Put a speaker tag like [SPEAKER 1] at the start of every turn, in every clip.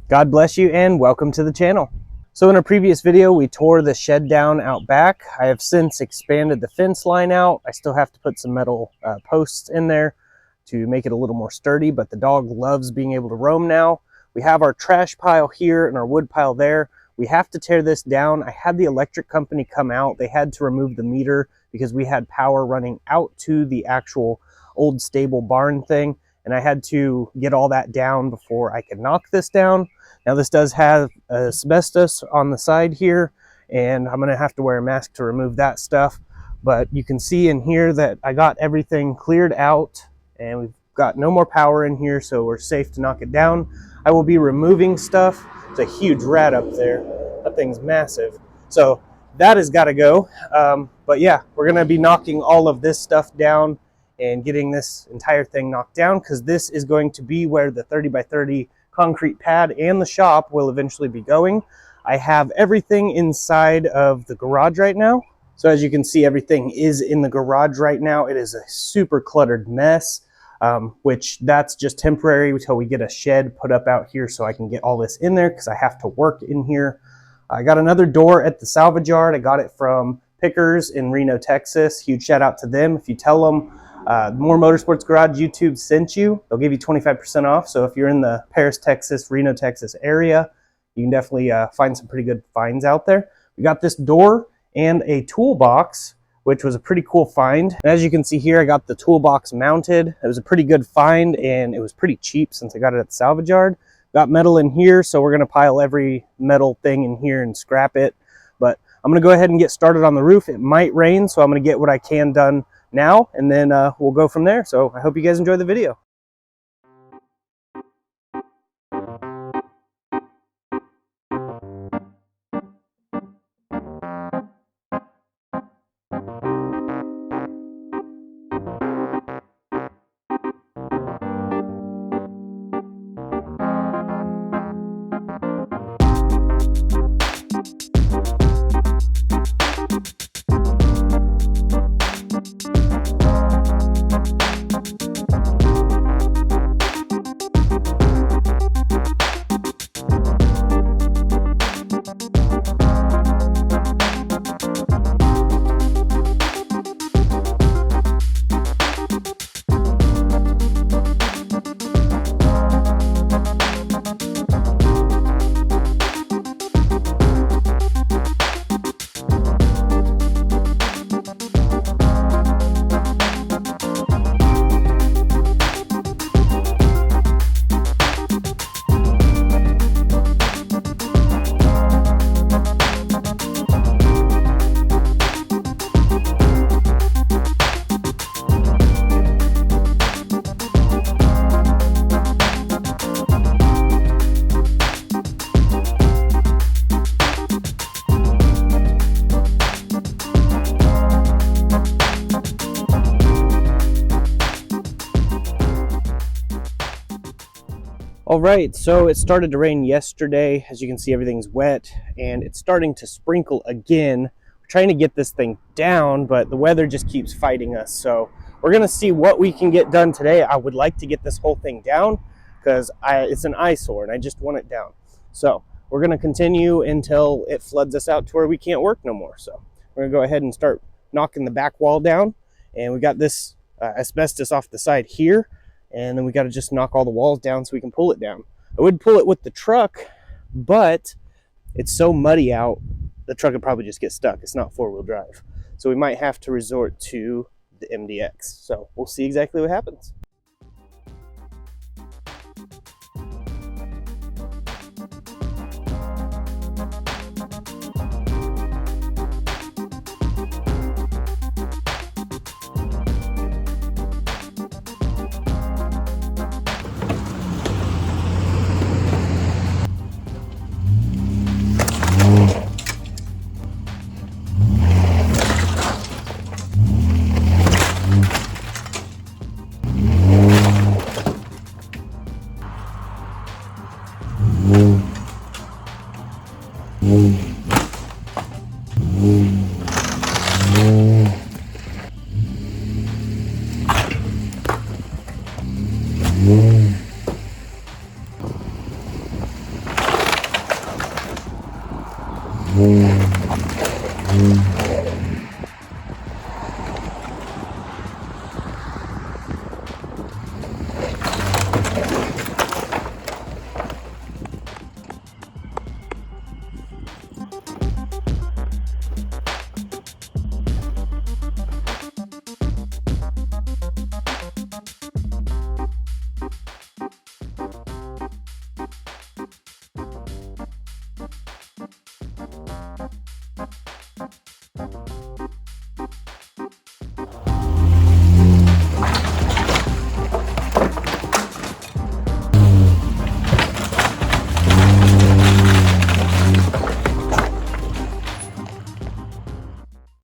[SPEAKER 1] God bless you and welcome to the channel. So in a previous video, we tore the shed down out back. I have since expanded the fence line out. I still have to put some metal posts in there to make it a little more sturdy, but the dog loves being able to roam now. We have our trash pile here and our wood pile there. We have to tear this down. I had the electric company come out. They had to remove the meter because we had power running out to the actual old stable barn thing, and I had to get all that down before I could knock this down. Now this does have asbestos on the side here, and I'm gonna have to wear a mask to remove that stuff. But you can see in here that I got everything cleared out and we've got no more power in here, so we're safe to knock it down. I will be removing stuff. It's a huge rat up there. That thing's massive. So that has got to go. But yeah, we're gonna be knocking all of this stuff down and getting this entire thing knocked down, because this is going to be where the 30 by 30 concrete pad and the shop will eventually be going. I have everything inside of the garage right now. So as you can see, everything is in the garage right now. It is a super cluttered mess, which that's just temporary until we get a shed put up out here so I can get all this in there, because I have to work in here. I got another door at the salvage yard. I got it from Pickers in Reno, Texas. Huge shout out to them. If you tell them More Motorsports Garage YouTube sent you, they'll give you 25% off. So if you're in the Paris, Texas, Reno, Texas area, you can definitely find some pretty good finds out there. We got this door and a toolbox, which was a pretty cool find. And as you can see here, I got the toolbox mounted. It was a pretty good find and it was pretty cheap since I got it at the salvage yard. Got metal in here, so we're gonna pile every metal thing in here and scrap it. But I'm gonna go ahead and get started on the roof. It might rain, so I'm gonna get what I can done now, and then we'll go from there. So I hope you guys enjoy the video. All right, so it started to rain yesterday. As you can see, everything's wet and it's starting to sprinkle again. We're trying to get this thing down, but the weather just keeps fighting us. So we're gonna see what we can get done today. I would like to get this whole thing down because it's an eyesore and I just want it down. So we're gonna continue until it floods us out to where we can't work no more. So we're gonna go ahead and start knocking the back wall down. And we got this asbestos off the side here. And then we got to just knock all the walls down so we can pull it down. I would pull it with the truck, but it's so muddy out, the truck would probably just get stuck. It's not four-wheel drive. So we might have to resort to the MDX. So we'll see exactly what happens.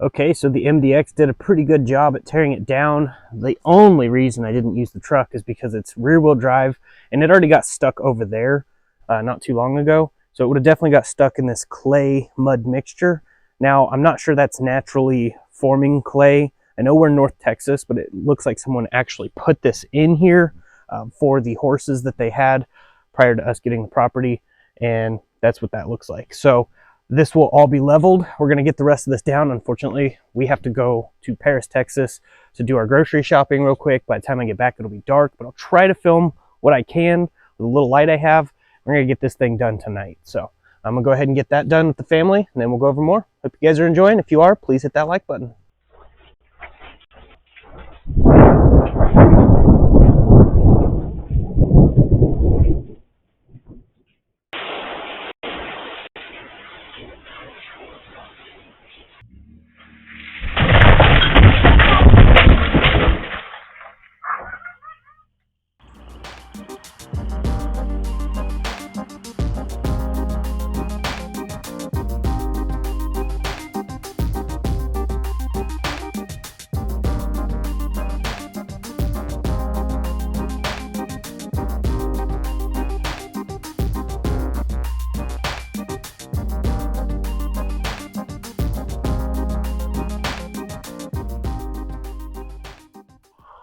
[SPEAKER 1] Okay, so the MDX did a pretty good job at tearing it down. The only reason I didn't use the truck is because it's rear-wheel drive, and it already got stuck over there not too long ago. So it would have definitely got stuck in this clay mud mixture. Now, I'm not sure that's naturally forming clay. I know we're in North Texas, but it looks like someone actually put this in here for the horses that they had prior to us getting the property, and that's what that looks like. So this will all be leveled. We're going to get the rest of this down. Unfortunately, we have to go to Paris, Texas to do our grocery shopping real quick. By the time I get back, it'll be dark, but I'll try to film what I can with the little light I have. We're going to get this thing done tonight. So I'm going to go ahead and get that done with the family, and then we'll go over more. Hope you guys are enjoying. If you are, please hit that like button.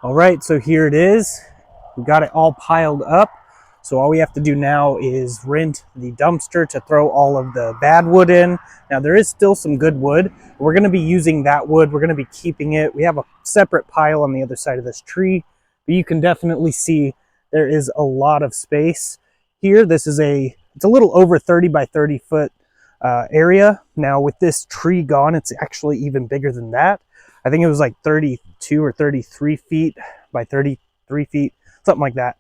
[SPEAKER 1] All right, so here it is. We got it all piled up. So all we have to do now is rent the dumpster to throw all of the bad wood in. Now there is still some good wood. We're gonna be using that wood. We're gonna be keeping it. We have a separate pile on the other side of this tree, but you can definitely see there is a lot of space here. It's a little over 30 by 30 foot area. Now with this tree gone, it's actually even bigger than that. I think it was like 32 or 33 feet by 33 feet, something like that.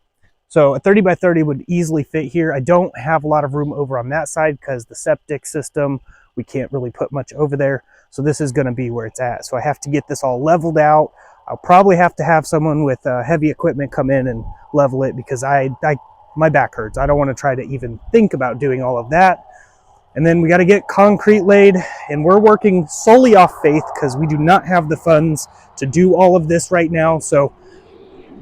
[SPEAKER 1] So a 30 by 30 would easily fit here. I don't have a lot of room over on that side because the septic system, we can't really put much over there. So this is gonna be where it's at. So I have to get this all leveled out. I'll probably have to have someone with heavy equipment come in and level it because my back hurts. I don't wanna try to even think about doing all of that. And then we got to get concrete laid, and we're working solely off faith because we do not have the funds to do all of this right now. So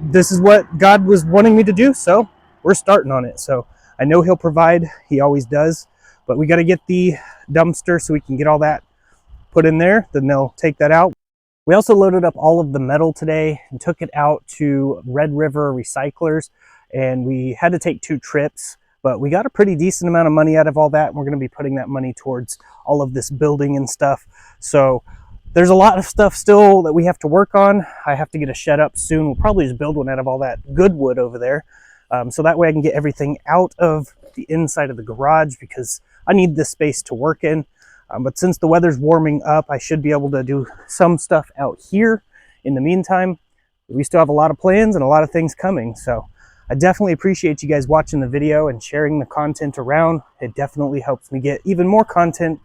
[SPEAKER 1] this is what God was wanting me to do, so we're starting on it. So I know he'll provide, he always does, but we got to get the dumpster so we can get all that put in there. Then they'll take that out. We also loaded up all of the metal today and took it out to Red River Recyclers, and we had to take 2 trips. But we got a pretty decent amount of money out of all that, and we're going to be putting that money towards all of this building and stuff. So there's a lot of stuff still that we have to work on. I have to get a shed up soon. We'll probably just build one out of all that good wood over there. So that way I can get everything out of the inside of the garage because I need this space to work in. But since the weather's warming up, I should be able to do some stuff out here. In the meantime, we still have a lot of plans and a lot of things coming. So I definitely appreciate you guys watching the video and sharing the content around. It definitely helps me get even more content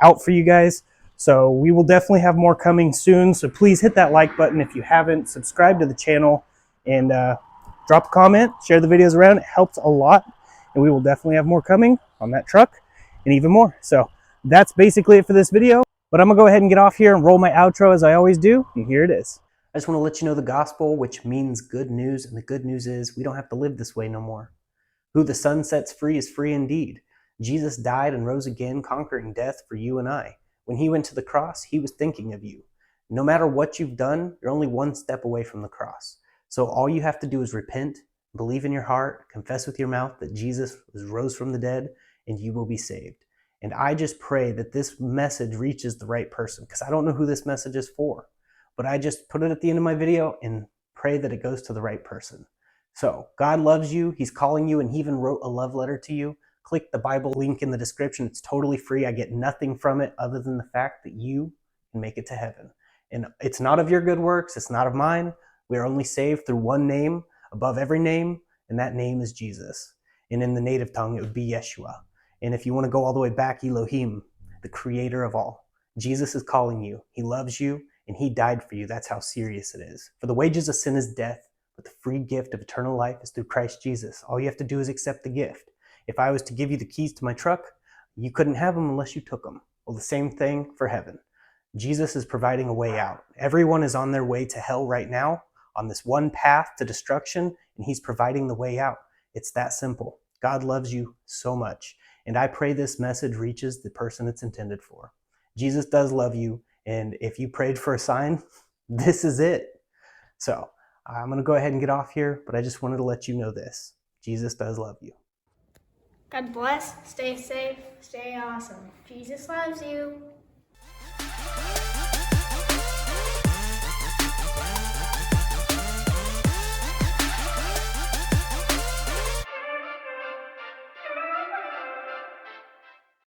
[SPEAKER 1] out for you guys. So we will definitely have more coming soon. So please hit that like button if you haven't. Subscribe to the channel and drop a comment. Share the videos around. It helps a lot. And we will definitely have more coming on that truck and even more. So that's basically it for this video. But I'm going to go ahead and get off here and roll my outro as I always do. And here it is. I just want to let you know the gospel, which means good news, and the good news is we don't have to live this way no more. Who the Son sets free is free indeed. Jesus died and rose again, conquering death for you and I. When he went to the cross, he was thinking of you. No matter what you've done, you're only one step away from the cross. So all you have to do is repent, believe in your heart, confess with your mouth that Jesus rose from the dead, and you will be saved. And I just pray that this message reaches the right person, because I don't know who this message is for. But I just put it at the end of my video and pray that it goes to the right person. So God loves you. He's calling you, and he even wrote a love letter to you. Click the Bible link in the description. It's totally free. I get nothing from it other than the fact that you can make it to heaven. And it's not of your good works. It's not of mine. We are only saved through one name above every name, and that name is Jesus. And in the native tongue, it would be Yeshua. And if you want to go all the way back, Elohim, the creator of all. Jesus is calling you. He loves you, and he died for you. That's how serious it is. For the wages of sin is death, but the free gift of eternal life is through Christ Jesus. All you have to do is accept the gift. If I was to give you the keys to my truck, you couldn't have them unless you took them. Well, the same thing for heaven. Jesus is providing a way out. Everyone is on their way to hell right now, on this one path to destruction, and he's providing the way out. It's that simple. God loves you so much. And I pray this message reaches the person it's intended for. Jesus does love you. And if you prayed for a sign, this is it. So I'm going to go ahead and get off here, but I just wanted to let you know this. Jesus does love you.
[SPEAKER 2] God bless. Stay safe. Stay awesome. Jesus loves you.